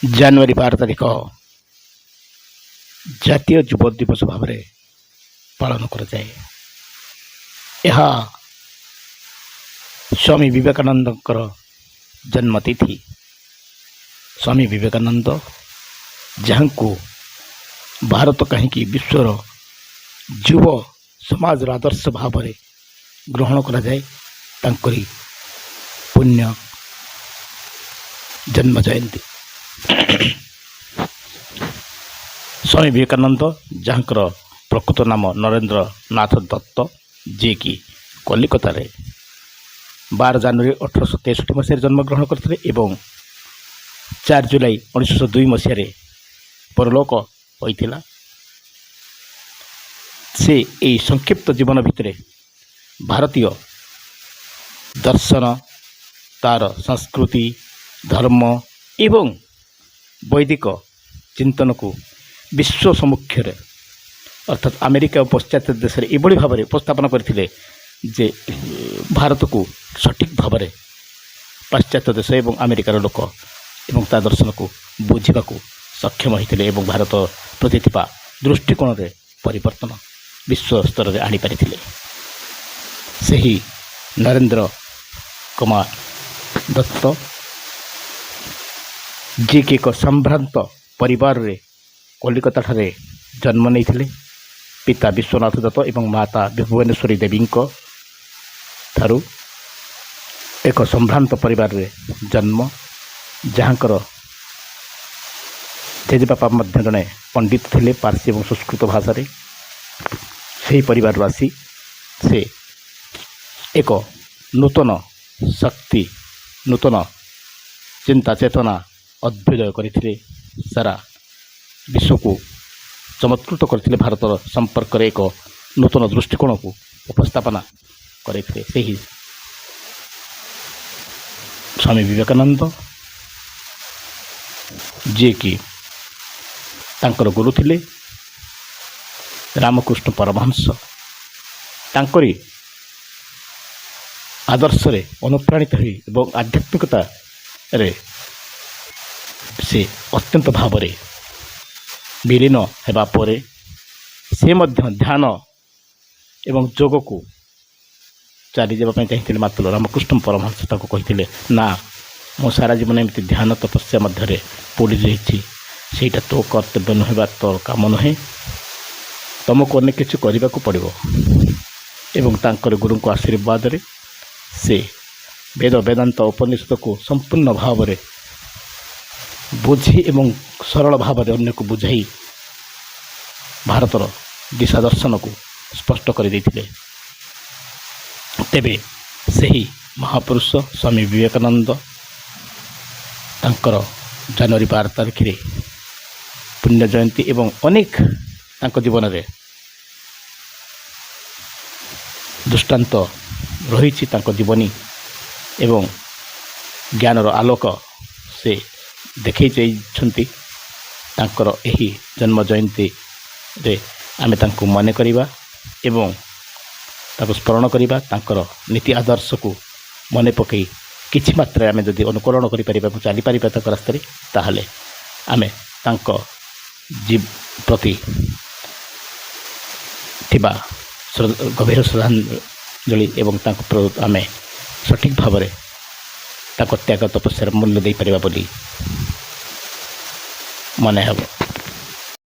ଜାନୁଆରୀ 12 ତାରିଖ ଜାତୀୟ ଯୁବ ଦିବସ ଭାବରେ ପାଳନ କରାଯାଏ। ଏହା ସ୍ୱାମୀ ବିବେକାନନ୍ଦଙ୍କର ଜନ୍ମତିଥି। ସ୍ୱାମୀ ବିବେକାନନ୍ଦ, ଯାହାଙ୍କୁ ଭାରତ କାହିଁକି ବିଶ୍ୱର ଯୁବ ସମାଜର ଆଦର୍ଶ ଭାବରେ ଗ୍ରହଣ କରାଯାଏ, ତାଙ୍କରି ପୁଣ୍ୟ ଜନ୍ମ ଜୟନ୍ତୀ। ସ୍ୱାମୀ ବିବେକାନନ୍ଦ, ଯାହାଙ୍କର ପ୍ରକୃତ ନାମ ନରେନ୍ଦ୍ର ନାଥ ଦତ୍ତ, ଯିଏକି କଲିକତାରେ 12 ଜାନୁଆରୀ 1863 ମସିହାରେ ଜନ୍ମଗ୍ରହଣ କରିଥିଲେ ଏବଂ 4 ଜୁଲାଇ 1902 ମସିହାରେ ପରଲୋକ ହୋଇଥିଲା। ସେ ଏହି ସଂକ୍ଷିପ୍ତ ଜୀବନ ଭିତରେ ଭାରତୀୟ ଦର୍ଶନ, ତାର ସଂସ୍କୃତି, ଧର୍ମ ଏବଂ ବୈଦିକ ଚିନ୍ତନକୁ ବିଶ୍ୱ ସମ୍ମୁଖରେ ଅର୍ଥାତ୍ ଆମେରିକା ଓ ପାଶ୍ଚାତ୍ୟ ଦେଶରେ ଏଭଳି ଭାବରେ ଉପସ୍ଥାପନ କରିଥିଲେ ଯେ ଭାରତକୁ ସଠିକ୍ ଭାବରେ ପାଶ୍ଚାତ୍ୟ ଦେଶ ଏବଂ ଆମେରିକାର ଲୋକ ଏବଂ ତା ଦର୍ଶନକୁ ବୁଝିବାକୁ ସକ୍ଷମ ହୋଇଥିଲେ ଏବଂ ଭାରତ ପ୍ରତି ଥିବା ଦୃଷ୍ଟିକୋଣରେ ପରିବର୍ତ୍ତନ ବିଶ୍ୱ ସ୍ତରରେ ଆଣିପାରିଥିଲେ। ସେହି ନରେନ୍ଦ୍ର କୁମାର ଦତ୍ତ, ଯିଏକି ଏକ ସମ୍ଭ୍ରାନ୍ତ ପରିବାରରେ କଲିକତାଠାରେ ଜନ୍ମ ନେଇଥିଲେ। ପିତା ବିଶ୍ୱନାଥ ଦତ୍ତ ଏବଂ ମାତା ଭୁବନେଶ୍ୱରୀ ଦେବୀଙ୍କ ଠାରୁ ଏକ ସମ୍ଭ୍ରାନ୍ତ ପରିବାରରେ ଜନ୍ମ, ଯାହାଙ୍କର ଜେଜେବାପା ମଧ୍ୟ ଜଣେ ପଣ୍ଡିତ ଥିଲେ ପାର୍ସୀ ଏବଂ ସଂସ୍କୃତ ଭାଷାରେ। ସେହି ପରିବାରରୁ ଆସି ସେ ଏକ ନୂତନ ଶକ୍ତି, ନୂତନ ଚିନ୍ତା ଚେତନା ଅଭ୍ୟୁଦୟ କରିଥିଲେ। ସାରା ବିଶ୍ୱକୁ ଚମତ୍କୃତ କରିଥିଲେ। ଭାରତର ସମ୍ପର୍କରେ ଏକ ନୂତନ ଦୃଷ୍ଟିକୋଣକୁ ଉପସ୍ଥାପନା କରିଥିଲେ। ସେହି ସ୍ୱାମୀ ବିବେକାନନ୍ଦ, ଯିଏକି ତାଙ୍କର ଗୁରୁ ଥିଲେ ରାମକୃଷ୍ଣ ପରମହଂସ, ତାଙ୍କରି ଆଦର୍ଶରେ ଅନୁପ୍ରାଣିତ ହୋଇ ଏବଂ ଆଧ୍ୟାତ୍ମିକତାରେ ସେ ଅତ୍ୟନ୍ତ ଭାବରେ ବିଲୀନ ହେବା ପରେ ସେ ମଧ୍ୟ ଧ୍ୟାନ ଏବଂ ଯୋଗକୁ ଚାଲିଯିବା ପାଇଁ ଚାହିଁଥିଲେ। ମାତ୍ର ରାମକୃଷ୍ଣ ପରମହଂସ ତାଙ୍କୁ କହିଥିଲେ, ନା, ମୁଁ ସାରା ଜୀବନ ଏମିତି ଧ୍ୟାନ ତପସ୍ୟା ମଧ୍ୟରେ ପଡ଼ି ରହିଛି, ସେଇଟା ତୋ କର୍ତ୍ତବ୍ୟ ନୁହେଁ ବା ତୋ କାମ ନୁହେଁ, ତୁମକୁ ଅନେକ କିଛି କରିବାକୁ ପଡ଼ିବ। ଏବଂ ତାଙ୍କର ଗୁରୁଙ୍କ ଆଶୀର୍ବାଦରେ ସେ ବେଦ ବେଦାନ୍ତ ଉପନିଷଦକୁ ସମ୍ପୂର୍ଣ୍ଣ ଭାବରେ ବୁଝି ଏବଂ ସରଳ ଭାବରେ ଅନ୍ୟକୁ ବୁଝାଇ ଭାରତର ଦିଶା ଦର୍ଶନକୁ ସ୍ପଷ୍ଟ କରିଦେଇଥିଲେ। ତେବେ ସେହି ମହାପୁରୁଷ ସ୍ୱାମୀ ବିବେକାନନ୍ଦ, ତାଙ୍କର ଜାନୁଆରୀ 12 ତାରିଖରେ ପୁଣ୍ୟ ଜୟନ୍ତୀ ଏବଂ ଅନେକ ତାଙ୍କ ଜୀବନରେ ଦୃଷ୍ଟାନ୍ତ ରହିଛି। ତାଙ୍କ ଜୀବନୀ ଏବଂ ଜ୍ଞାନର ଆଲୋକ ସେ ଦେଖାଇ ଯାଇଛନ୍ତି। ତାଙ୍କର ଏହି ଜନ୍ମ ଜୟନ୍ତୀରେ ଆମେ ତାଙ୍କୁ ମନେ କରିବା ଏବଂ ତାକୁ ସ୍ମରଣ କରିବା। ତାଙ୍କର ନୀତି ଆଦର୍ଶକୁ ମନେ ପକାଇ କିଛି ମାତ୍ରାରେ ଆମେ ଯଦି ଅନୁକରଣ କରିପାରିବା ଏବଂ ଚାଲିପାରିବା ତାଙ୍କ ରାସ୍ତାରେ, ତାହେଲେ ଆମେ ତାଙ୍କ ପ୍ରତି ଥିବା ଗଭୀର ଶ୍ରଦ୍ଧାଞ୍ଜଳି ଏବଂ ତାଙ୍କ ଆମେ ସଠିକ୍ ଭାବରେ ତାଙ୍କ ତ୍ୟାଗ ତପସ୍ୟାର ମୂଲ୍ୟ ଦେଇପାରିବା ବୋଲି ମନେ ହେବ।